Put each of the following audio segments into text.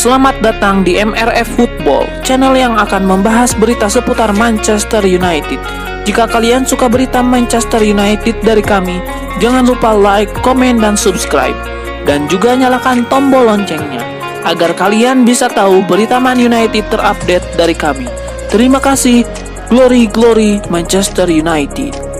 Selamat datang di MRF Football, channel yang akan membahas berita seputar Manchester United. Jika kalian suka berita Manchester United dari kami, jangan lupa like, komen, dan subscribe. Dan juga nyalakan tombol loncengnya, agar kalian bisa tahu berita Man United terupdate dari kami. Terima kasih, Glory Glory Manchester United.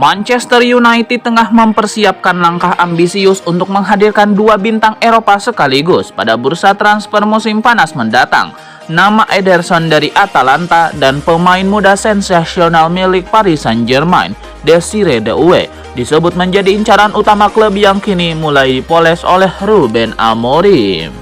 Manchester United tengah mempersiapkan langkah ambisius untuk menghadirkan dua bintang Eropa sekaligus pada bursa transfer musim panas mendatang. Nama Ederson dari Atalanta dan pemain muda sensasional milik Paris Saint-Germain, Desire Doué, disebut menjadi incaran utama klub yang kini mulai dipoles oleh Ruben Amorim.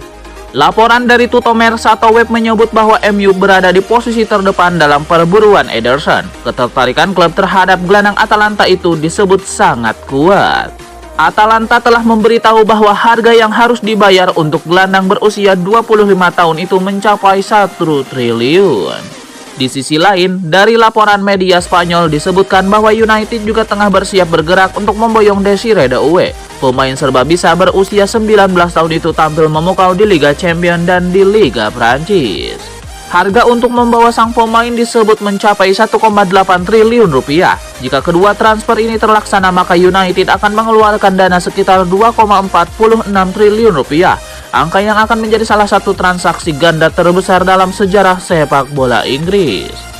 Laporan dari Tutomer atau web menyebut bahwa MU berada di posisi terdepan dalam perburuan Ederson. Ketertarikan klub terhadap gelandang Atalanta itu disebut sangat kuat. Atalanta telah memberitahu bahwa harga yang harus dibayar untuk gelandang berusia 25 tahun itu mencapai 1 triliun. Di sisi lain, dari laporan media Spanyol disebutkan bahwa United juga tengah bersiap bergerak untuk memboyong Desire Doué. Pemain serba bisa berusia 19 tahun itu tampil memukau di Liga Champions dan di Liga Prancis. Harga untuk membawa sang pemain disebut mencapai 1,8 triliun rupiah. Jika kedua transfer ini terlaksana, maka United akan mengeluarkan dana sekitar 2,46 triliun rupiah. Angka yang akan menjadi salah satu transaksi ganda terbesar dalam sejarah sepak bola Inggris.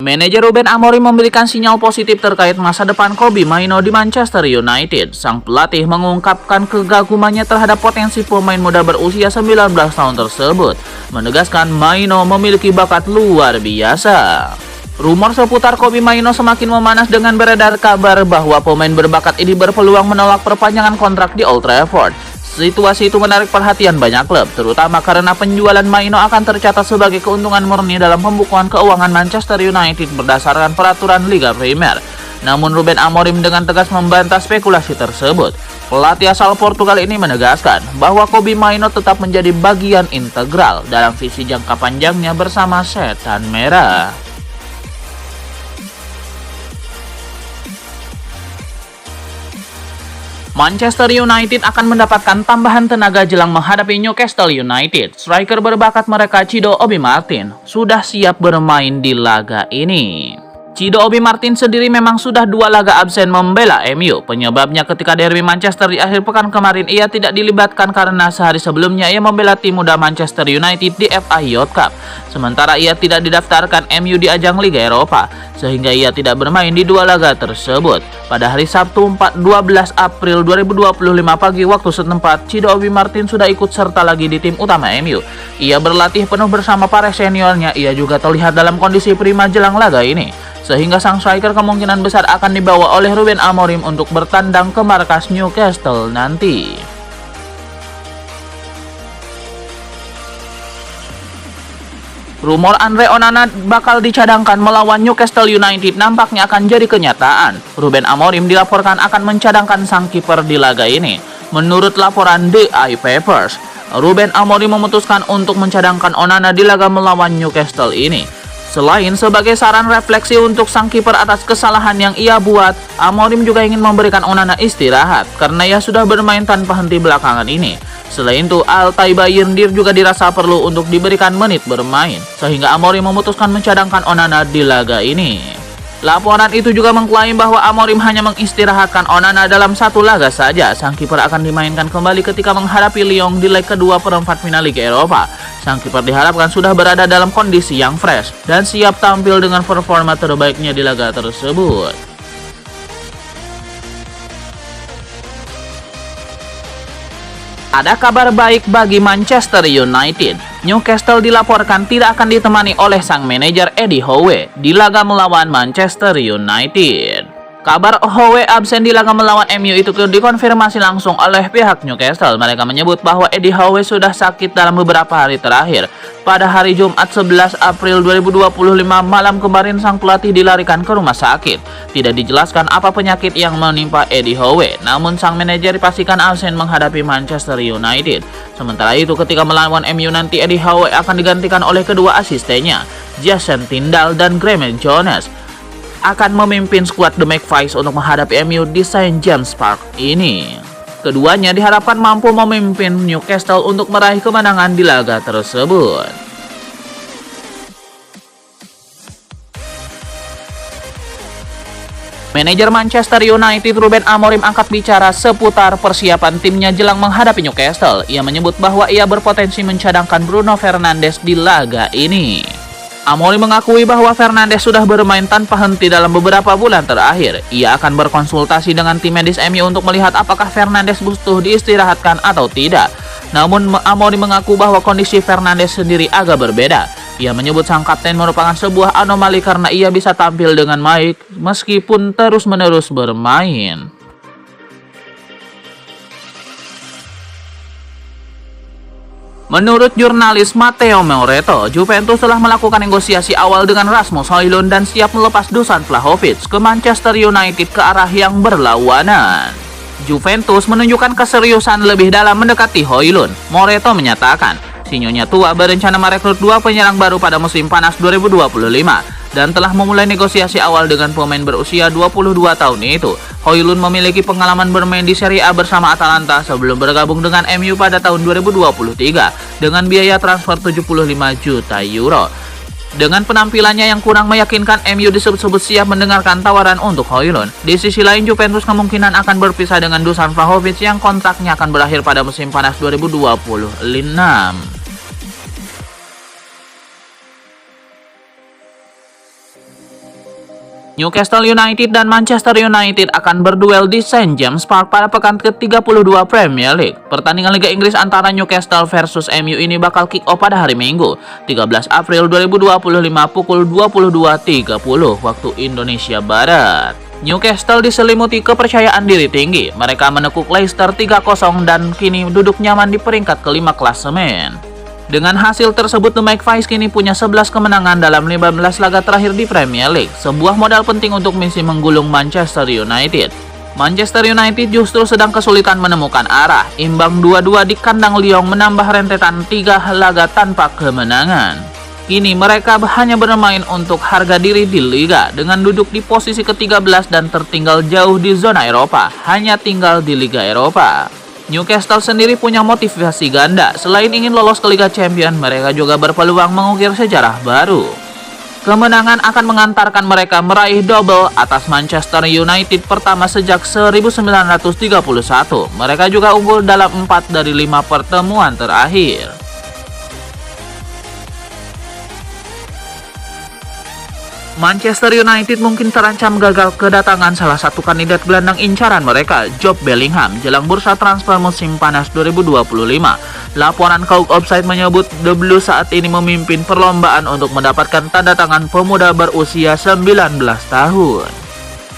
Manajer Ruben Amorim memberikan sinyal positif terkait masa depan Kobbie Mainoo di Manchester United. Sang pelatih mengungkapkan kegagumannya terhadap potensi pemain muda berusia 19 tahun tersebut, menegaskan Mainoo memiliki bakat luar biasa. Rumor seputar Kobbie Mainoo semakin memanas dengan beredar kabar bahwa pemain berbakat ini berpeluang menolak perpanjangan kontrak di Old Trafford. Situasi itu menarik perhatian banyak klub, terutama karena penjualan Mainoo akan tercatat sebagai keuntungan murni dalam pembukuan keuangan Manchester United berdasarkan peraturan Liga Premier. Namun Ruben Amorim dengan tegas membantah spekulasi tersebut. Pelatih asal Portugal ini menegaskan bahwa Kobbie Mainoo tetap menjadi bagian integral dalam visi jangka panjangnya bersama Setan Merah. Manchester United akan mendapatkan tambahan tenaga jelang menghadapi Newcastle United. Striker berbakat mereka Cido Obi Martin sudah siap bermain di laga ini. Cido Obi Martin sendiri memang sudah 2 laga absen membela MU. Penyebabnya ketika derby Manchester di akhir pekan kemarin ia tidak dilibatkan karena sehari sebelumnya ia membela tim muda Manchester United di FA Youth Cup. Sementara ia tidak didaftarkan MU di ajang Liga Eropa, sehingga ia tidak bermain di 2 laga tersebut. Pada hari Sabtu 12 April 2025 pagi waktu setempat, Cido Obi Martin sudah ikut serta lagi di tim utama MU. Ia berlatih penuh bersama para seniornya. Ia juga terlihat dalam kondisi prima jelang laga ini, sehingga sang striker kemungkinan besar akan dibawa oleh Ruben Amorim untuk bertandang ke markas Newcastle nanti. Rumor Andre Onana bakal dicadangkan melawan Newcastle United nampaknya akan jadi kenyataan. Ruben Amorim dilaporkan akan mencadangkan sang kiper di laga ini. Menurut laporan The Eye Papers, Ruben Amorim memutuskan untuk mencadangkan Onana di laga melawan Newcastle ini. Selain sebagai saran refleksi untuk sang kiper atas kesalahan yang ia buat, Amorim juga ingin memberikan Onana istirahat karena ia sudah bermain tanpa henti belakangan ini. Selain itu, Altay Bayindir juga dirasa perlu untuk diberikan menit bermain, sehingga Amorim memutuskan mencadangkan Onana di laga ini. Laporan itu juga mengklaim bahwa Amorim hanya mengistirahatkan Onana dalam 1 laga saja. Sang kiper akan dimainkan kembali ketika menghadapi Lyon di leg kedua perempat final Liga Eropa. Sang kiper diharapkan sudah berada dalam kondisi yang fresh dan siap tampil dengan performa terbaiknya di laga tersebut. Ada kabar baik bagi Manchester United. Newcastle dilaporkan tidak akan ditemani oleh sang manajer Eddie Howe di laga melawan Manchester United. Kabar Howe absen di laga melawan MU itu dikonfirmasi langsung oleh pihak Newcastle. Mereka menyebut bahwa Eddie Howe sudah sakit dalam beberapa hari terakhir. Pada hari Jumat 11 April 2025 malam kemarin sang pelatih dilarikan ke rumah sakit. Tidak dijelaskan apa penyakit yang menimpa Eddie Howe, namun sang manajer dipastikan absen menghadapi Manchester United. Sementara itu ketika melawan MU nanti Eddie Howe akan digantikan oleh kedua asistennya, Jason Tindall dan Graham Jones, akan memimpin skuad The Magpies untuk menghadapi MU di St. James Park ini. Keduanya diharapkan mampu memimpin Newcastle untuk meraih kemenangan di laga tersebut. Manajer Manchester United Ruben Amorim angkat bicara seputar persiapan timnya jelang menghadapi Newcastle. Ia menyebut bahwa ia berpotensi mencadangkan Bruno Fernandes di laga ini. Amorim mengakui bahwa Fernandes sudah bermain tanpa henti dalam beberapa bulan terakhir. Ia akan berkonsultasi dengan tim medis MU untuk melihat apakah Fernandes butuh diistirahatkan atau tidak. Namun Amorim mengaku bahwa kondisi Fernandes sendiri agak berbeda. Ia menyebut sang kapten merupakan sebuah anomali karena ia bisa tampil dengan baik meskipun terus-menerus bermain. Menurut jurnalis Matteo Moretto, Juventus telah melakukan negosiasi awal dengan Rasmus Højlund dan siap melepas Dusan Vlahovic ke Manchester United ke arah yang berlawanan. Juventus menunjukkan keseriusan lebih dalam mendekati Højlund. Moretto menyatakan, Sinyonya tua berencana merekrut dua penyerang baru pada musim panas 2025 dan telah memulai negosiasi awal dengan pemain berusia 22 tahun itu. Højlund memiliki pengalaman bermain di Serie A bersama Atalanta sebelum bergabung dengan MU pada tahun 2023 dengan biaya transfer 75 juta euro. Dengan penampilannya yang kurang meyakinkan, MU disebut-sebut siap mendengarkan tawaran untuk Højlund. Di sisi lain, Juventus kemungkinan akan berpisah dengan Dusan Vlahovic yang kontraknya akan berakhir pada musim panas 2026. Newcastle United dan Manchester United akan berduel di St. James Park pada pekan ke-32 Premier League. Pertandingan Liga Inggris antara Newcastle versus MU ini bakal kick-off pada hari Minggu, 13 April 2025 pukul 22.30 waktu Indonesia Barat. Newcastle diselimuti kepercayaan diri tinggi. Mereka menekuk Leicester 3-0 dan kini duduk nyaman di peringkat kelima klasemen. Dengan hasil tersebut, The Magpies kini punya 11 kemenangan dalam 15 laga terakhir di Premier League, sebuah modal penting untuk misi menggulung Manchester United. Manchester United justru sedang kesulitan menemukan arah. Imbang 2-2 di kandang Lyon menambah rentetan 3 laga tanpa kemenangan. Kini mereka hanya bermain untuk harga diri di Liga dengan duduk di posisi ke-13 dan tertinggal jauh di zona Eropa, hanya tinggal di Liga Eropa. Newcastle sendiri punya motivasi ganda. Selain ingin lolos ke Liga Champions, mereka juga berpeluang mengukir sejarah baru. Kemenangan akan mengantarkan mereka meraih double atas Manchester United pertama sejak 1931. Mereka juga unggul dalam 4 dari 5 pertemuan terakhir. Manchester United mungkin terancam gagal kedatangan salah satu kandidat gelandang incaran mereka, Job Bellingham, jelang bursa transfer musim panas 2025. Laporan Kauk Offside menyebut The Blues saat ini memimpin perlombaan untuk mendapatkan tanda tangan pemuda berusia 19 tahun.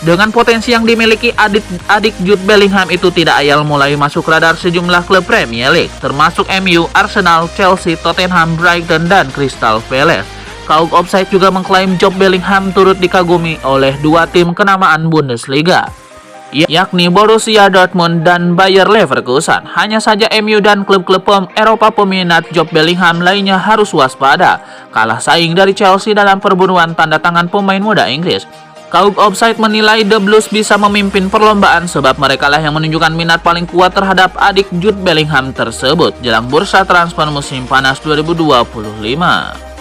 Dengan potensi yang dimiliki, adik Jude Bellingham itu tidak ayal mulai masuk radar sejumlah klub Premier League, termasuk MU, Arsenal, Chelsea, Tottenham, Brighton, dan Crystal Palace. Kauk Offside juga mengklaim Job Bellingham turut dikagumi oleh dua tim kenamaan Bundesliga, yakni Borussia Dortmund dan Bayer Leverkusen. Hanya saja MU dan klub-klub Eropa peminat Job Bellingham lainnya harus waspada, kalah saing dari Chelsea dalam perburuan tanda tangan pemain muda Inggris. Kauk Offside menilai The Blues bisa memimpin perlombaan sebab mereka lah yang menunjukkan minat paling kuat terhadap adik Jude Bellingham tersebut jelang bursa transfer musim panas 2025.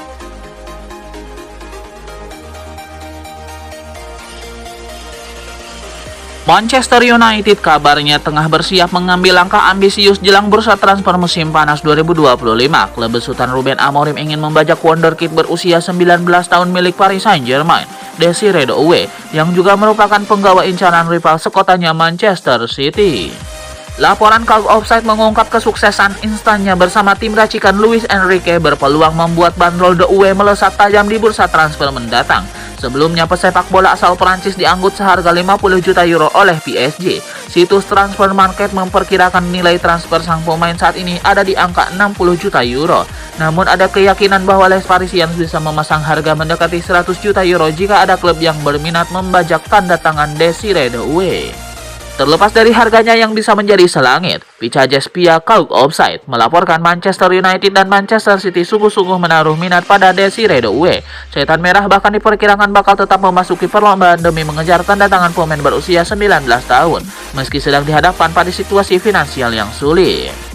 Manchester United kabarnya tengah bersiap mengambil langkah ambisius jelang bursa transfer musim panas 2025. Klub besutan Ruben Amorim ingin membajak wonderkid berusia 19 tahun milik Paris Saint-Germain, Desiree Doué, yang juga merupakan penggawa incaran rival sekotanya Manchester City. Laporan Kauk Offside mengungkap kesuksesan instannya bersama tim racikan Luis Enrique berpeluang membuat bandrol Doué melesat tajam di bursa transfer mendatang. Sebelumnya, pesepak bola asal Prancis dianggut seharga 50 juta euro oleh PSG. Situs Transfer Market memperkirakan nilai transfer sang pemain saat ini ada di angka 60 juta euro. Namun ada keyakinan bahwa Les Parisiens bisa memasang harga mendekati 100 juta euro jika ada klub yang berminat membajak tanda tangan Desiree Doué. Terlepas dari harganya yang bisa menjadi selangit, Picha Jespia Kalk Offside melaporkan Manchester United dan Manchester City sungguh-sungguh menaruh minat pada Desiree Doué. Setan Merah bahkan diperkirakan bakal tetap memasuki perlombaan demi mengejar tanda tangan pemain berusia 19 tahun, meski sedang dihadapkan pada situasi finansial yang sulit.